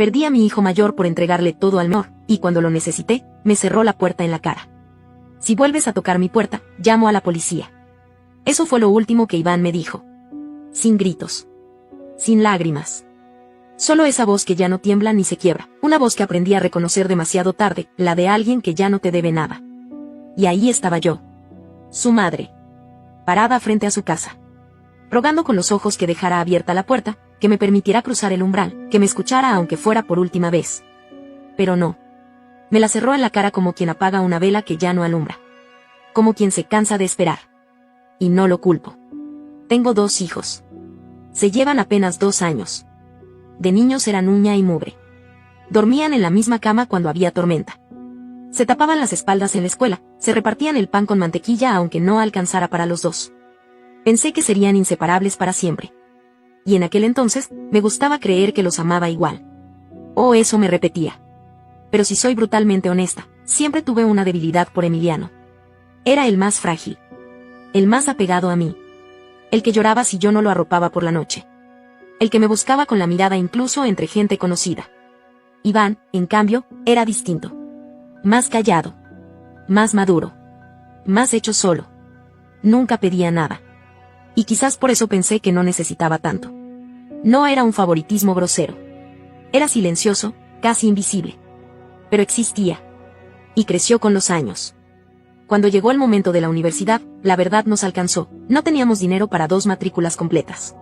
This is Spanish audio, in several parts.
Perdí a mi hijo mayor por entregarle todo al menor, y cuando lo necesité, me cerró la puerta en la cara. Si vuelves a tocar mi puerta, llamo a la policía. Eso fue lo último que Iván me dijo. Sin gritos. Sin lágrimas. Solo esa voz que ya no tiembla ni se quiebra, una voz que aprendí a reconocer demasiado tarde, la de alguien que ya no te debe nada. Y ahí estaba yo. Su madre. Parada frente a su casa. Rogando con los ojos que dejara abierta la puerta, que me permitiera cruzar el umbral, que me escuchara aunque fuera por última vez. Pero no. Me la cerró en la cara como quien apaga una vela que ya no alumbra. Como quien se cansa de esperar. Y no lo culpo. Tengo 2 hijos. Se llevan apenas 2 años. De niños eran uña y mugre. Dormían en la misma cama cuando había tormenta. Se tapaban las espaldas en la escuela, se repartían el pan con mantequilla aunque no alcanzara para los 2. Pensé que serían inseparables para siempre. Y en aquel entonces, me gustaba creer que los amaba igual. Oh, eso me repetía. Pero si soy brutalmente honesta, siempre tuve una debilidad por Emiliano. Era el más frágil. El más apegado a mí. El que lloraba si yo no lo arropaba por la noche. El que me buscaba con la mirada incluso entre gente conocida. Iván, en cambio, era distinto. Más callado. Más maduro. Más hecho solo. Nunca pedía nada. Y quizás por eso pensé que no necesitaba tanto. No era un favoritismo grosero. Era silencioso, casi invisible. Pero existía. Y creció con los años. Cuando llegó el momento de la universidad, la verdad nos alcanzó, no teníamos dinero para 2 matrículas completas.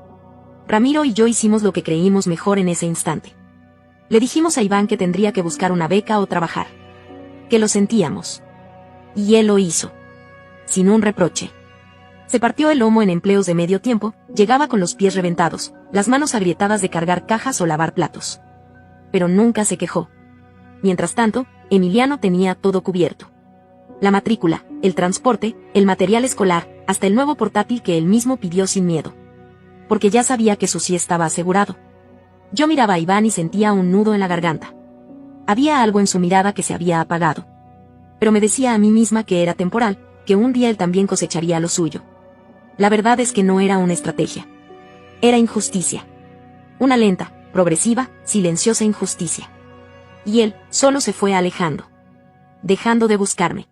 Ramiro y yo hicimos lo que creímos mejor en ese instante. Le dijimos a Iván que tendría que buscar una beca o trabajar. Que lo sentíamos. Y él lo hizo. Sin un reproche. Se partió el lomo en empleos de medio tiempo, llegaba con los pies reventados, las manos agrietadas de cargar cajas o lavar platos. Pero nunca se quejó. Mientras tanto, Emiliano tenía todo cubierto. La matrícula, el transporte, el material escolar, hasta el nuevo portátil que él mismo pidió sin miedo. Porque ya sabía que su sí estaba asegurado. Yo miraba a Iván y sentía un nudo en la garganta. Había algo en su mirada que se había apagado. Pero me decía a mí misma que era temporal, que un día él también cosecharía lo suyo. La verdad es que no era una estrategia. Era injusticia. Una lenta, progresiva, silenciosa injusticia. Y él solo se fue alejando. Dejando de buscarme.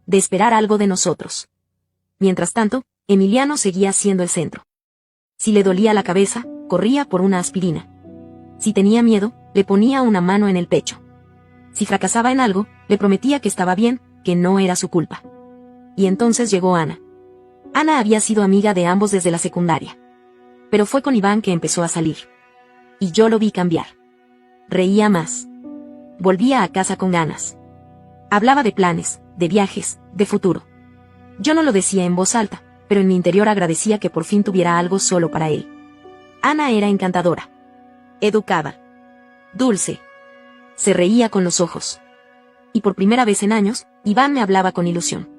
De esperar algo de nosotros. Mientras tanto, Emiliano seguía siendo el centro. Si le dolía la cabeza, corría por una aspirina. Si tenía miedo, le ponía una mano en el pecho. Si fracasaba en algo, le prometía que estaba bien, que no era su culpa. Y entonces llegó Ana. Ana había sido amiga de ambos desde la secundaria. Pero fue con Iván que empezó a salir. Y yo lo vi cambiar. Reía más. Volvía a casa con ganas. Hablaba de planes, de viajes, de futuro. Yo no lo decía en voz alta, pero en mi interior agradecía que por fin tuviera algo solo para él. Ana era encantadora. Educada. Dulce. Se reía con los ojos. Y por primera vez en años, Iván me hablaba con ilusión.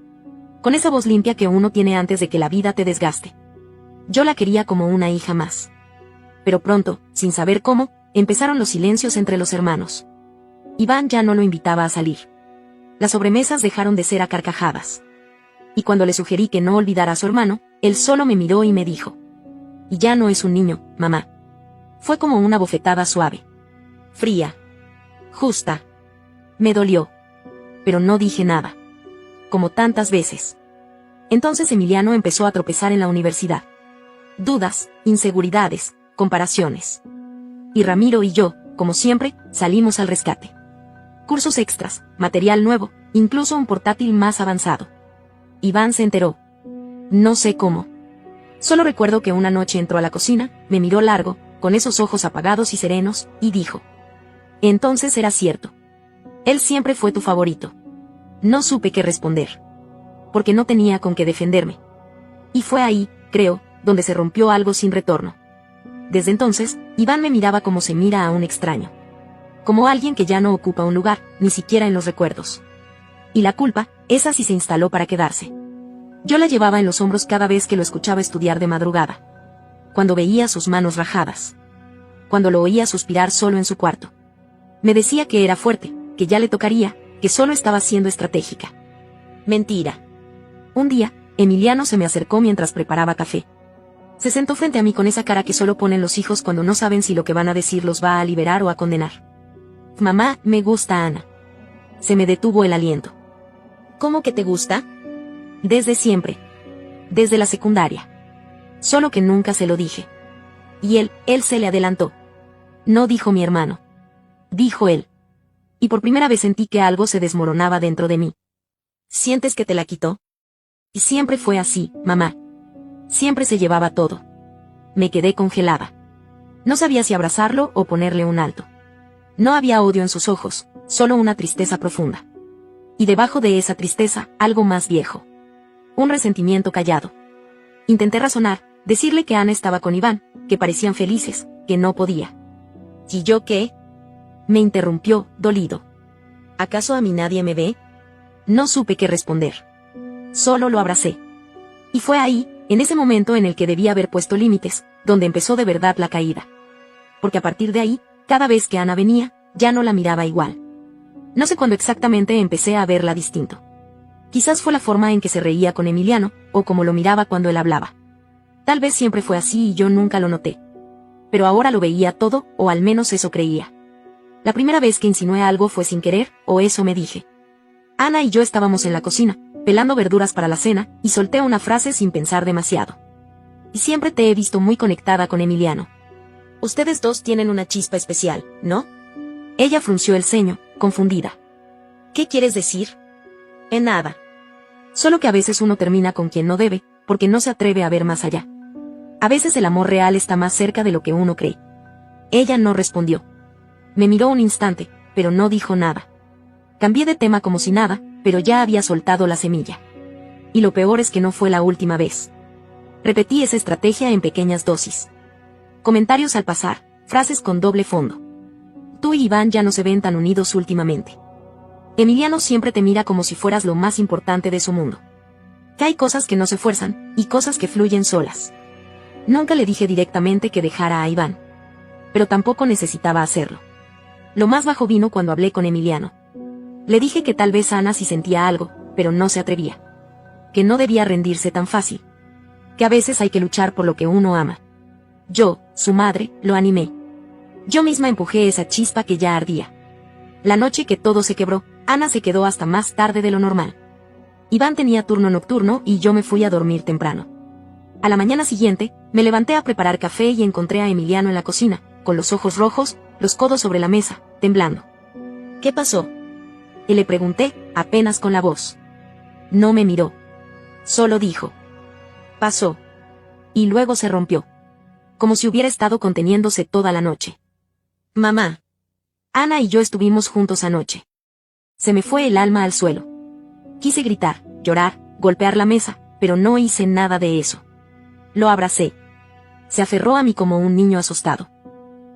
Con esa voz limpia que uno tiene antes de que la vida te desgaste. Yo la quería como una hija más. Pero pronto, sin saber cómo, empezaron los silencios entre los hermanos. Iván ya no lo invitaba a salir. Las sobremesas dejaron de ser a carcajadas. Y cuando le sugerí que no olvidara a su hermano, él solo me miró y me dijo: y ya no es un niño, mamá. Fue como una bofetada suave. Fría. Justa. Me dolió. Pero no dije nada. Como tantas veces. Entonces Emiliano empezó a tropezar en la universidad. Dudas, inseguridades, comparaciones. Y Ramiro y yo, como siempre, salimos al rescate. Cursos extras, material nuevo, incluso un portátil más avanzado. Iván se enteró. No sé cómo. Solo recuerdo que una noche entró a la cocina, me miró largo, con esos ojos apagados y serenos, y dijo: entonces era cierto. Él siempre fue tu favorito. No supe qué responder. Porque no tenía con qué defenderme. Y fue ahí, creo, donde se rompió algo sin retorno. Desde entonces, Iván me miraba como se mira a un extraño. Como alguien que ya no ocupa un lugar, ni siquiera en los recuerdos. Y la culpa, esa sí se instaló para quedarse. Yo la llevaba en los hombros cada vez que lo escuchaba estudiar de madrugada. Cuando veía sus manos rajadas. Cuando lo oía suspirar solo en su cuarto. Me decía que era fuerte, que ya le tocaría, que solo estaba siendo estratégica. Mentira. Un día, Emiliano se me acercó mientras preparaba café. Se sentó frente a mí con esa cara que solo ponen los hijos cuando no saben si lo que van a decir los va a liberar o a condenar. Mamá, me gusta Ana. Se me detuvo el aliento. ¿Cómo que te gusta? Desde siempre. Desde la secundaria. Solo que nunca se lo dije. Y él se le adelantó. No dijo mi hermano. Dijo él. Y por primera vez sentí que algo se desmoronaba dentro de mí. ¿Sientes que te la quitó? Y siempre fue así, mamá. Siempre se llevaba todo. Me quedé congelada. No sabía si abrazarlo o ponerle un alto. No había odio en sus ojos, solo una tristeza profunda. Y debajo de esa tristeza, algo más viejo. Un resentimiento callado. Intenté razonar, decirle que Ana estaba con Iván, que parecían felices, que no podía. ¿Y yo qué? Me interrumpió, dolido. ¿Acaso a mí nadie me ve? No supe qué responder. Solo lo abracé. Y fue ahí, en ese momento en el que debía haber puesto límites, donde empezó de verdad la caída. Porque a partir de ahí, cada vez que Ana venía, ya no la miraba igual. No sé cuándo exactamente empecé a verla distinto. Quizás fue la forma en que se reía con Emiliano, o como lo miraba cuando él hablaba. Tal vez siempre fue así y yo nunca lo noté. Pero ahora lo veía todo, o al menos eso creía. La primera vez que insinué algo fue sin querer, o eso me dije. Ana y yo estábamos en la cocina, pelando verduras para la cena, y solté una frase sin pensar demasiado. Y siempre te he visto muy conectada con Emiliano. Ustedes dos tienen una chispa especial, ¿no? Ella frunció el ceño, confundida. ¿Qué quieres decir? En nada. Solo que a veces uno termina con quien no debe, porque no se atreve a ver más allá. A veces el amor real está más cerca de lo que uno cree. Ella no respondió. Me miró un instante, pero no dijo nada. Cambié de tema como si nada, pero ya había soltado la semilla. Y lo peor es que no fue la última vez. Repetí esa estrategia en pequeñas dosis. Comentarios al pasar, frases con doble fondo. Tú y Iván ya no se ven tan unidos últimamente. Emiliano siempre te mira como si fueras lo más importante de su mundo. Que hay cosas que no se fuerzan, y cosas que fluyen solas. Nunca le dije directamente que dejara a Iván. Pero tampoco necesitaba hacerlo. Lo más bajo vino cuando hablé con Emiliano. Le dije que tal vez Ana sí sentía algo, pero no se atrevía. Que no debía rendirse tan fácil. Que a veces hay que luchar por lo que uno ama. Yo, su madre, lo animé. Yo misma empujé esa chispa que ya ardía. La noche que todo se quebró, Ana se quedó hasta más tarde de lo normal. Iván tenía turno nocturno y yo me fui a dormir temprano. A la mañana siguiente, me levanté a preparar café y encontré a Emiliano en la cocina, con los ojos rojos, los codos sobre la mesa, temblando. ¿Qué pasó? Y le pregunté, apenas con la voz. No me miró. Solo dijo. Pasó. Y luego se rompió. Como si hubiera estado conteniéndose toda la noche. Mamá. Ana y yo estuvimos juntos anoche. Se me fue el alma al suelo. Quise gritar, llorar, golpear la mesa, pero no hice nada de eso. Lo abracé. Se aferró a mí como un niño asustado.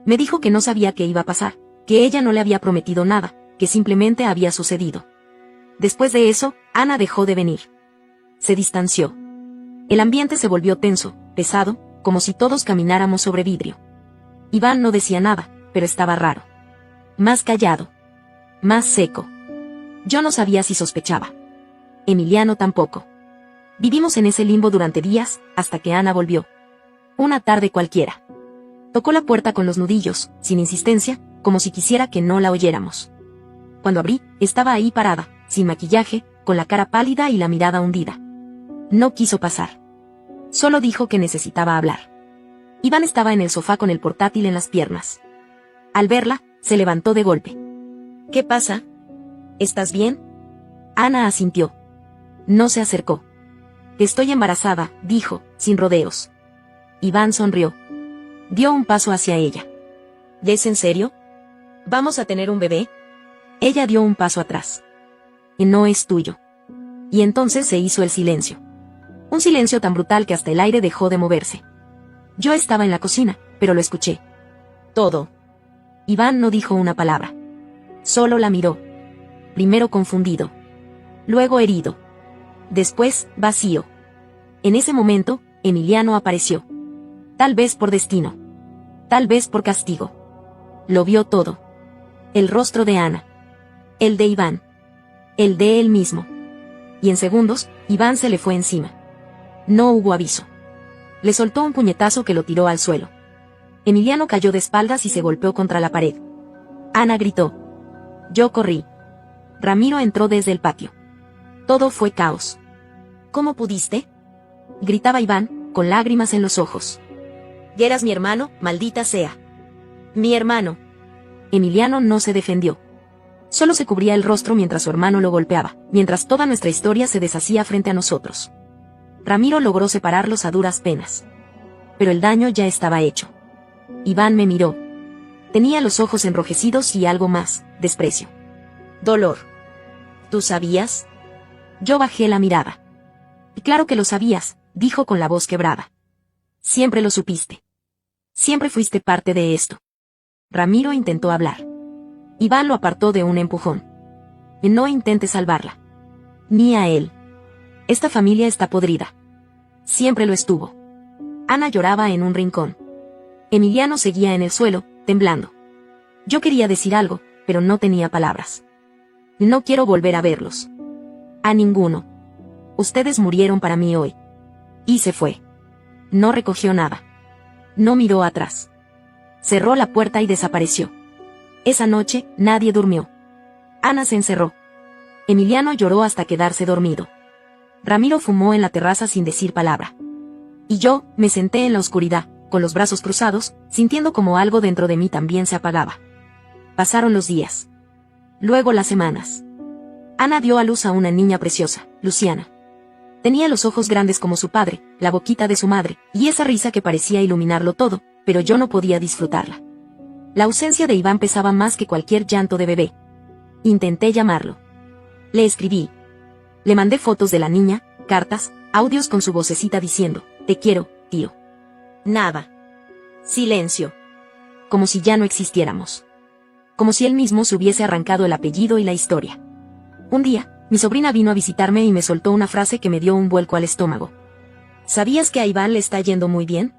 Me dijo que no sabía qué iba a pasar, que ella no le había prometido nada, que simplemente había sucedido. Después de eso, Ana dejó de venir. Se distanció. El ambiente se volvió tenso, pesado, como si todos camináramos sobre vidrio. Iván no decía nada, pero estaba raro. Más callado. Más seco. Yo no sabía si sospechaba. Emiliano tampoco. Vivimos en ese limbo durante días, hasta que Ana volvió. Una tarde cualquiera. Tocó la puerta con los nudillos, sin insistencia, como si quisiera que no la oyéramos. Cuando abrí, estaba ahí parada, sin maquillaje, con la cara pálida y la mirada hundida. No quiso pasar. Solo dijo que necesitaba hablar. Iván estaba en el sofá con el portátil en las piernas. Al verla, se levantó de golpe. ¿Qué pasa? ¿Estás bien? Ana asintió. No se acercó. Estoy embarazada, dijo, sin rodeos. Iván sonrió. Dio un paso hacia ella. ¿Es en serio? ¿Vamos a tener un bebé? Ella dio un paso atrás. Y no es tuyo. Y entonces se hizo el silencio. Un silencio tan brutal que hasta el aire dejó de moverse. Yo estaba en la cocina, pero lo escuché. Todo. Iván no dijo una palabra. Solo la miró. Primero confundido. Luego herido. Después, vacío. En ese momento, Emiliano apareció. Tal vez por destino. Tal vez por castigo. Lo vio todo. El rostro de Ana. El de Iván. El de él mismo. Y en segundos, Iván se le fue encima. No hubo aviso. Le soltó un puñetazo que lo tiró al suelo. Emiliano cayó de espaldas y se golpeó contra la pared. Ana gritó. Yo corrí. Ramiro entró desde el patio. Todo fue caos. ¿Cómo pudiste?, gritaba Iván, con lágrimas en los ojos. Y eras mi hermano, maldita sea. Mi hermano. Emiliano no se defendió. Solo se cubría el rostro mientras su hermano lo golpeaba, mientras toda nuestra historia se deshacía frente a nosotros. Ramiro logró separarlos a duras penas. Pero el daño ya estaba hecho. Iván me miró. Tenía los ojos enrojecidos y algo más, desprecio. Dolor. ¿Tú sabías? Yo bajé la mirada. Claro que lo sabías, dijo con la voz quebrada. Siempre lo supiste. Siempre fuiste parte de esto. Ramiro intentó hablar. Iván lo apartó de un empujón. No intentes salvarla. Ni a él. Esta familia está podrida. Siempre lo estuvo. Ana lloraba en un rincón. Emiliano seguía en el suelo, temblando. Yo quería decir algo, pero no tenía palabras. No quiero volver a verlos. A ninguno. Ustedes murieron para mí hoy. Y se fue. No recogió nada. No miró atrás. Cerró la puerta y desapareció. Esa noche, nadie durmió. Ana se encerró. Emiliano lloró hasta quedarse dormido. Ramiro fumó en la terraza sin decir palabra. Y yo, me senté en la oscuridad, con los brazos cruzados, sintiendo como algo dentro de mí también se apagaba. Pasaron los días. Luego las semanas. Ana dio a luz a una niña preciosa, Luciana. Tenía los ojos grandes como su padre, la boquita de su madre, y esa risa que parecía iluminarlo todo, pero yo no podía disfrutarla. La ausencia de Iván pesaba más que cualquier llanto de bebé. Intenté llamarlo. Le escribí. Le mandé fotos de la niña, cartas, audios con su vocecita diciendo, te quiero, tío. Nada. Silencio. Como si ya no existiéramos. Como si él mismo se hubiese arrancado el apellido y la historia. Un día, mi sobrina vino a visitarme y me soltó una frase que me dio un vuelco al estómago. ¿Sabías que a Iván le está yendo muy bien?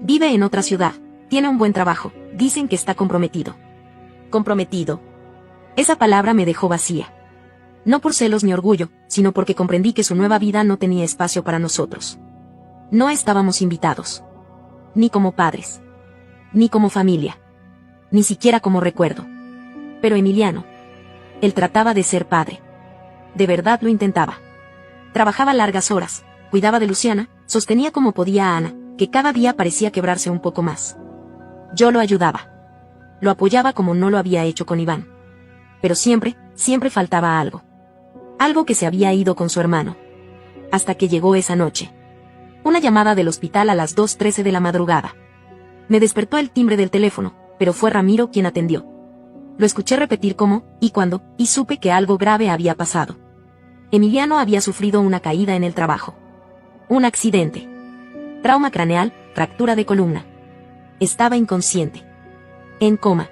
Vive en otra ciudad, tiene un buen trabajo, dicen que está comprometido. ¿Comprometido? Esa palabra me dejó vacía. No por celos ni orgullo, sino porque comprendí que su nueva vida no tenía espacio para nosotros. No estábamos invitados. Ni como padres. Ni como familia. Ni siquiera como recuerdo. Pero Emiliano. Él trataba de ser padre. De verdad lo intentaba. Trabajaba largas horas, cuidaba de Luciana, sostenía como podía a Ana, que cada día parecía quebrarse un poco más. Yo lo ayudaba. Lo apoyaba como no lo había hecho con Iván. Pero siempre, siempre faltaba algo. Algo que se había ido con su hermano. Hasta que llegó esa noche. Una llamada del hospital a las 2:13 de la madrugada. Me despertó el timbre del teléfono, pero fue Ramiro quien atendió. Lo escuché repetir cómo, y cuándo, y supe que algo grave había pasado. Emiliano había sufrido una caída en el trabajo. Un accidente. Trauma craneal, fractura de columna. Estaba inconsciente. En coma.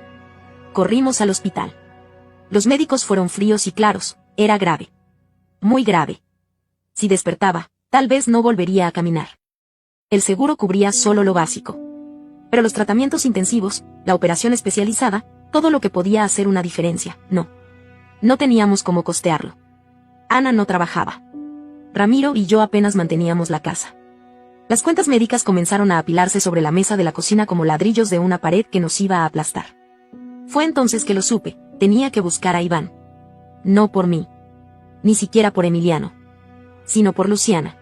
Corrimos al hospital. Los médicos fueron fríos y claros, era grave. Muy grave. Si despertaba, tal vez no volvería a caminar. El seguro cubría solo lo básico. Pero los tratamientos intensivos, la operación especializada, todo lo que podía hacer una diferencia, no. No teníamos cómo costearlo. Ana no trabajaba. Ramiro y yo apenas manteníamos la casa. Las cuentas médicas comenzaron a apilarse sobre la mesa de la cocina como ladrillos de una pared que nos iba a aplastar. Fue entonces que lo supe, tenía que buscar a Iván. No por mí. Ni siquiera por Emiliano. Sino por Luciana.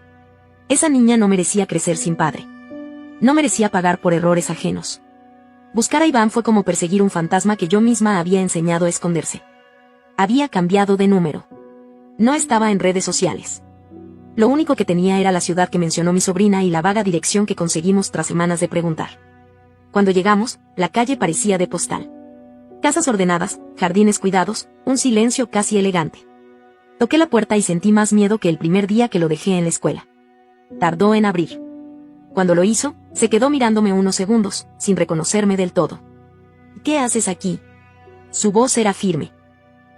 Esa niña no merecía crecer sin padre. No merecía pagar por errores ajenos. Buscar a Iván fue como perseguir un fantasma que yo misma había enseñado a esconderse. Había cambiado de número. No estaba en redes sociales. Lo único que tenía era la ciudad que mencionó mi sobrina y la vaga dirección que conseguimos tras semanas de preguntar. Cuando llegamos, la calle parecía de postal. Casas ordenadas, jardines cuidados, un silencio casi elegante. Toqué la puerta y sentí más miedo que el primer día que lo dejé en la escuela. Tardó en abrir. Cuando lo hizo, se quedó mirándome unos segundos, sin reconocerme del todo. ¿Qué haces aquí? Su voz era firme.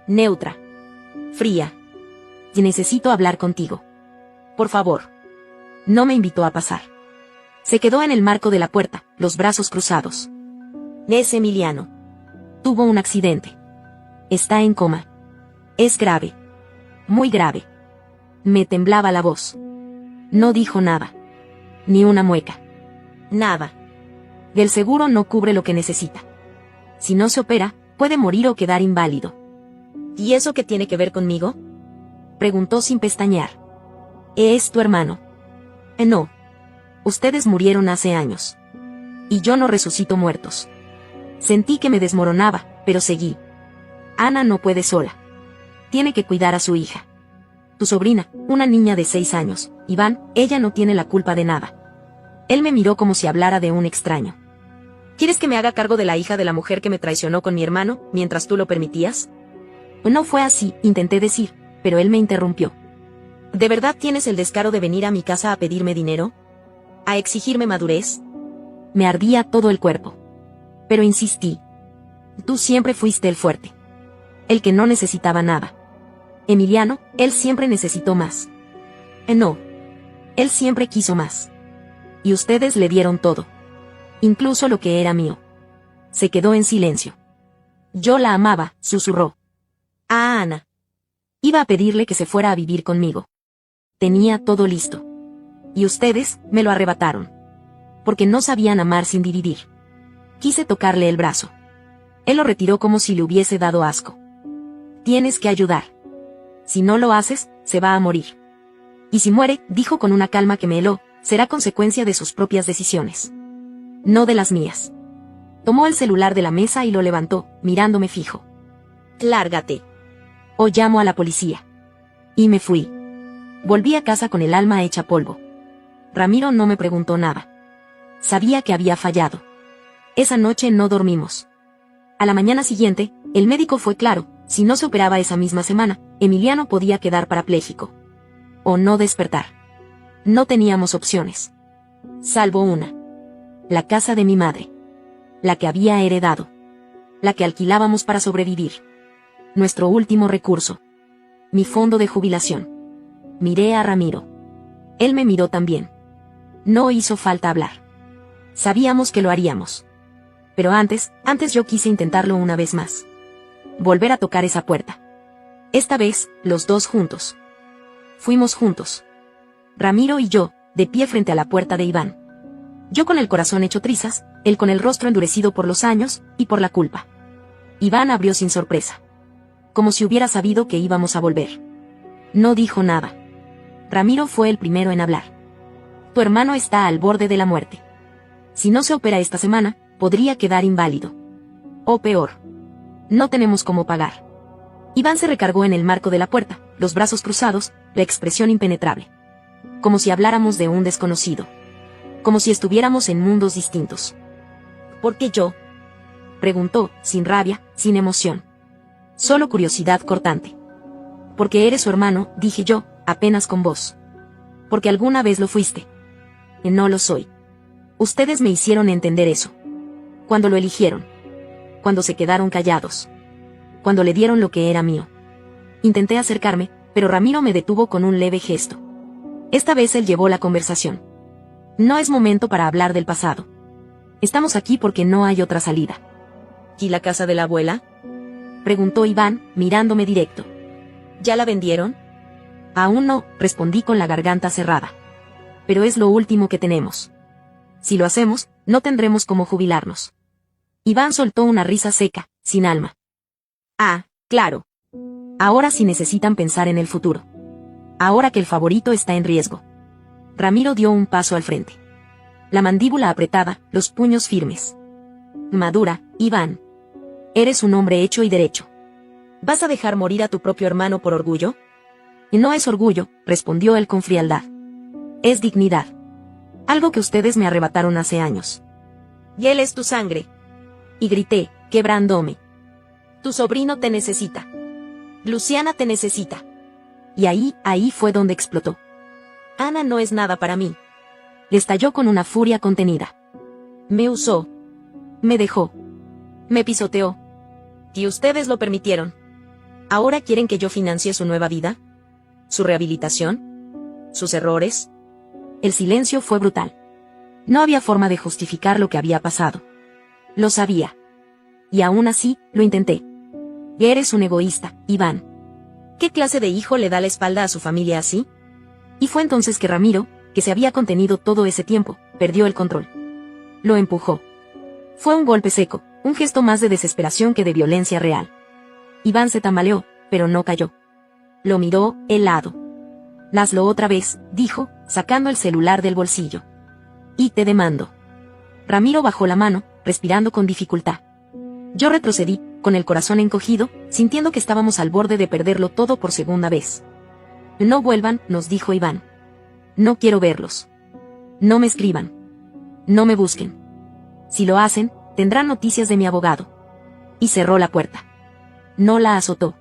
Neutra. Fría. Y necesito hablar contigo. Por favor. No me invitó a pasar. Se quedó en el marco de la puerta, los brazos cruzados. Es Emiliano. Tuvo un accidente. Está en coma. Es grave. Muy grave. Me temblaba la voz. No dijo nada. Ni una mueca. Nada. El seguro no cubre lo que necesita. Si no se opera, puede morir o quedar inválido. ¿Y eso qué tiene que ver conmigo? Preguntó sin pestañear. Es tu hermano. No. Ustedes murieron hace años. Y yo no resucito muertos. Sentí que me desmoronaba, pero seguí. Ana no puede sola. Tiene que cuidar a su hija. Tu sobrina, una niña de 6 años, Iván, ella no tiene la culpa de nada. Él me miró como si hablara de un extraño. ¿Quieres que me haga cargo de la hija de la mujer que me traicionó con mi hermano, mientras tú lo permitías? No fue así, intenté decir, pero él me interrumpió. ¿De verdad tienes el descaro de venir a mi casa a pedirme dinero? ¿A exigirme madurez? Me ardía todo el cuerpo. Pero insistí. Tú siempre fuiste el fuerte. El que no necesitaba nada. Emiliano, él siempre necesitó más. No. Él siempre quiso más. Y ustedes le dieron todo. Incluso lo que era mío. Se quedó en silencio. Yo la amaba, susurró. A Ana. Iba a pedirle que se fuera a vivir conmigo. Tenía todo listo. Y ustedes me lo arrebataron. Porque no sabían amar sin dividir. Quise tocarle el brazo. Él lo retiró como si le hubiese dado asco. Tienes que ayudar. Si no lo haces, se va a morir. Y si muere, dijo con una calma que me heló, será consecuencia de sus propias decisiones. No de las mías. Tomó el celular de la mesa y lo levantó, mirándome fijo. Lárgate. O llamo a la policía. Y me fui. Volví a casa con el alma hecha polvo. Ramiro no me preguntó nada. Sabía que había fallado. Esa noche no dormimos. A la mañana siguiente, el médico fue claro, si no se operaba esa misma semana, Emiliano podía quedar parapléjico. O no despertar. No teníamos opciones. Salvo una. La casa de mi madre. La que había heredado. La que alquilábamos para sobrevivir. Nuestro último recurso. Mi fondo de jubilación. Miré a Ramiro. Él me miró también. No hizo falta hablar. Sabíamos que lo haríamos. Pero antes yo quise intentarlo una vez más. Volver a tocar esa puerta. Esta vez, los dos juntos. Fuimos juntos. Ramiro y yo, de pie frente a la puerta de Iván. Yo con el corazón hecho trizas, él con el rostro endurecido por los años y por la culpa. Iván abrió sin sorpresa. Como si hubiera sabido que íbamos a volver. No dijo nada. Ramiro fue el primero en hablar. Tu hermano está al borde de la muerte. Si no se opera esta semana, podría quedar inválido. O peor. No tenemos cómo pagar. Iván se recargó en el marco de la puerta, los brazos cruzados, la expresión impenetrable. Como si habláramos de un desconocido. Como si estuviéramos en mundos distintos. ¿Por qué yo? Preguntó, sin rabia, sin emoción. Solo curiosidad cortante. Porque eres su hermano, dije yo, apenas con voz. Porque alguna vez lo fuiste. No lo soy. Ustedes me hicieron entender eso. Cuando lo eligieron. Cuando se quedaron callados. Cuando le dieron lo que era mío. Intenté acercarme, pero Ramiro me detuvo con un leve gesto. Esta vez él llevó la conversación. No es momento para hablar del pasado. Estamos aquí porque no hay otra salida. ¿Y la casa de la abuela? Preguntó Iván, mirándome directo. ¿Ya la vendieron? Aún no, respondí con la garganta cerrada. Pero es lo último que tenemos. Si lo hacemos, no tendremos cómo jubilarnos. Iván soltó una risa seca, sin alma. Ah, claro. Ahora sí necesitan pensar en el futuro. Ahora que el favorito está en riesgo. Ramiro dio un paso al frente. La mandíbula apretada, los puños firmes. Madura, Iván. Eres un hombre hecho y derecho. ¿Vas a dejar morir a tu propio hermano por orgullo? No es orgullo, respondió él con frialdad. Es dignidad. Algo que ustedes me arrebataron hace años. Y él es tu sangre. Y grité, quebrándome. Tu sobrino te necesita. Luciana te necesita. Y ahí fue donde explotó. Ana no es nada para mí. Le estalló con una furia contenida. Me usó. Me dejó. Me pisoteó. Y ustedes lo permitieron. ¿Ahora quieren que yo financie su nueva vida? ¿Su rehabilitación? ¿Sus errores? El silencio fue brutal. No había forma de justificar lo que había pasado. Lo sabía. Y aún así, lo intenté. Eres un egoísta, Iván. ¿Qué clase de hijo le da la espalda a su familia así? Y fue entonces que Ramiro, que se había contenido todo ese tiempo, perdió el control. Lo empujó. Fue un golpe seco, un gesto más de desesperación que de violencia real. Iván se tambaleó, pero no cayó. Lo miró, helado. Hazlo otra vez, dijo, sacando el celular del bolsillo. Y te demando. Ramiro bajó la mano, respirando con dificultad. Yo retrocedí, con el corazón encogido, sintiendo que estábamos al borde de perderlo todo por segunda vez. No vuelvan, nos dijo Iván. No quiero verlos. No me escriban. No me busquen. Si lo hacen, tendrán noticias de mi abogado. Y cerró la puerta. No la azotó.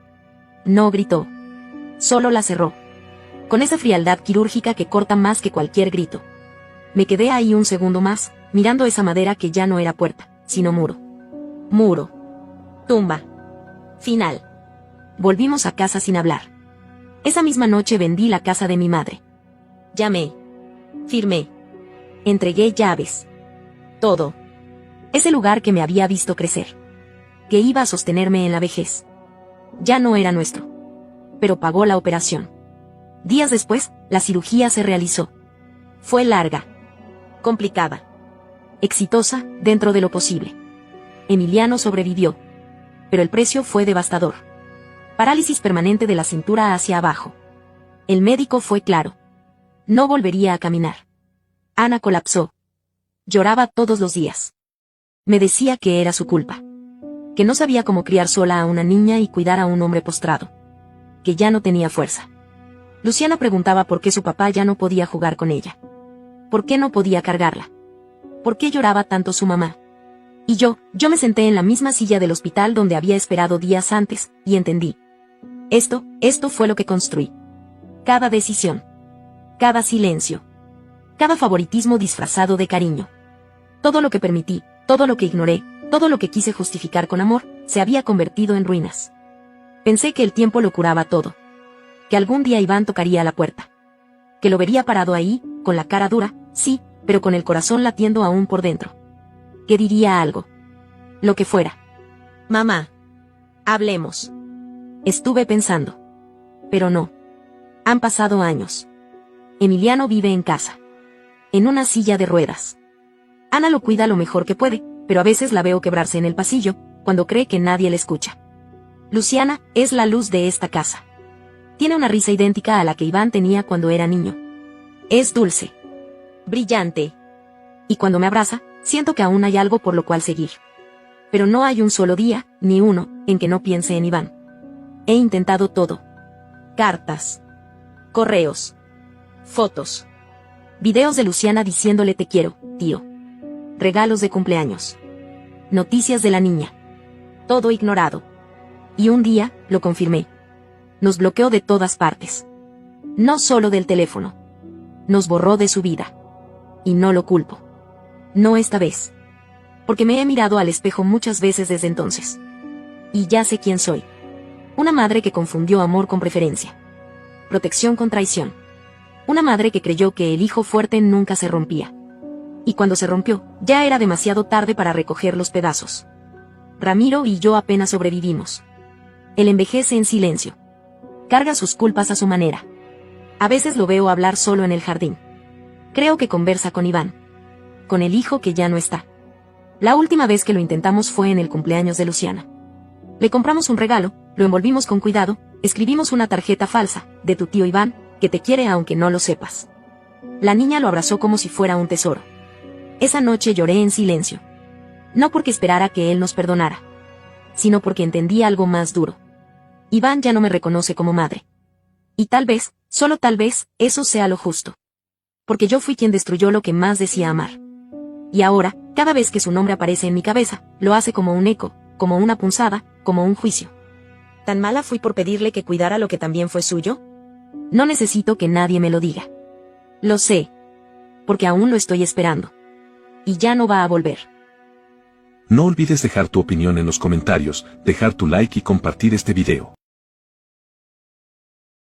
No gritó. Solo la cerró. Con esa frialdad quirúrgica que corta más que cualquier grito. Me quedé ahí un segundo más, mirando esa madera que ya no era puerta, sino muro. Muro. Tumba. Final. Volvimos a casa sin hablar. Esa misma noche vendí la casa de mi madre. Llamé. Firmé. Entregué llaves. Todo. Ese lugar que me había visto crecer. Que iba a sostenerme en la vejez. Ya no era nuestro. Pero pagó la operación. Días después, la cirugía se realizó. Fue larga. Complicada. Exitosa, dentro de lo posible. Emiliano sobrevivió. Pero el precio fue devastador. Parálisis permanente de la cintura hacia abajo. El médico fue claro. No volvería a caminar. Ana colapsó. Lloraba todos los días. Me decía que era su culpa. Que no sabía cómo criar sola a una niña y cuidar a un hombre postrado. Que ya no tenía fuerza. Luciana preguntaba por qué su papá ya no podía jugar con ella. ¿Por qué no podía cargarla? ¿Por qué lloraba tanto su mamá? Y yo me senté en la misma silla del hospital donde había esperado días antes, y entendí. Esto fue lo que construí. Cada decisión. Cada silencio. Cada favoritismo disfrazado de cariño. Todo lo que permití, todo lo que ignoré, todo lo que quise justificar con amor, se había convertido en ruinas. Pensé que el tiempo lo curaba todo. Que algún día Iván tocaría a la puerta. Que lo vería parado ahí, con la cara dura, sí, pero con el corazón latiendo aún por dentro. Que diría algo. Lo que fuera. Mamá. Hablemos. Estuve pensando. Pero no. Han pasado años. Emiliano vive en casa. En una silla de ruedas. Ana lo cuida lo mejor que puede, pero a veces la veo quebrarse en el pasillo, cuando cree que nadie le escucha. Luciana es la luz de esta casa. Tiene una risa idéntica a la que Iván tenía cuando era niño. Es dulce. Brillante. Y cuando me abraza, siento que aún hay algo por lo cual seguir. Pero no hay un solo día, ni uno, en que no piense en Iván. He intentado todo. Cartas. Correos. Fotos. Videos de Luciana diciéndole te quiero, tío. Regalos de cumpleaños. Noticias de la niña. Todo ignorado. Y un día, lo confirmé. Nos bloqueó de todas partes. No solo del teléfono. Nos borró de su vida. Y no lo culpo. No esta vez. Porque me he mirado al espejo muchas veces desde entonces. Y ya sé quién soy. Una madre que confundió amor con preferencia. Protección con traición. Una madre que creyó que el hijo fuerte nunca se rompía. Y cuando se rompió, ya era demasiado tarde para recoger los pedazos. Ramiro y yo apenas sobrevivimos. Él envejece en silencio. Carga sus culpas a su manera. A veces lo veo hablar solo en el jardín. Creo que conversa con Iván. Con el hijo que ya no está. La última vez que lo intentamos fue en el cumpleaños de Luciana. Le compramos un regalo, lo envolvimos con cuidado, escribimos una tarjeta falsa, de tu tío Iván, que te quiere aunque no lo sepas. La niña lo abrazó como si fuera un tesoro. Esa noche lloré en silencio. No porque esperara que él nos perdonara, sino porque entendí algo más duro. Iván ya no me reconoce como madre. Y tal vez, solo tal vez, eso sea lo justo. Porque yo fui quien destruyó lo que más decía amar. Y ahora, cada vez que su nombre aparece en mi cabeza, lo hace como un eco, como una punzada, como un juicio. ¿Tan mala fui por pedirle que cuidara lo que también fue suyo? No necesito que nadie me lo diga. Lo sé. Porque aún lo estoy esperando. Y ya no va a volver. No olvides dejar tu opinión en los comentarios, dejar tu like y compartir este video.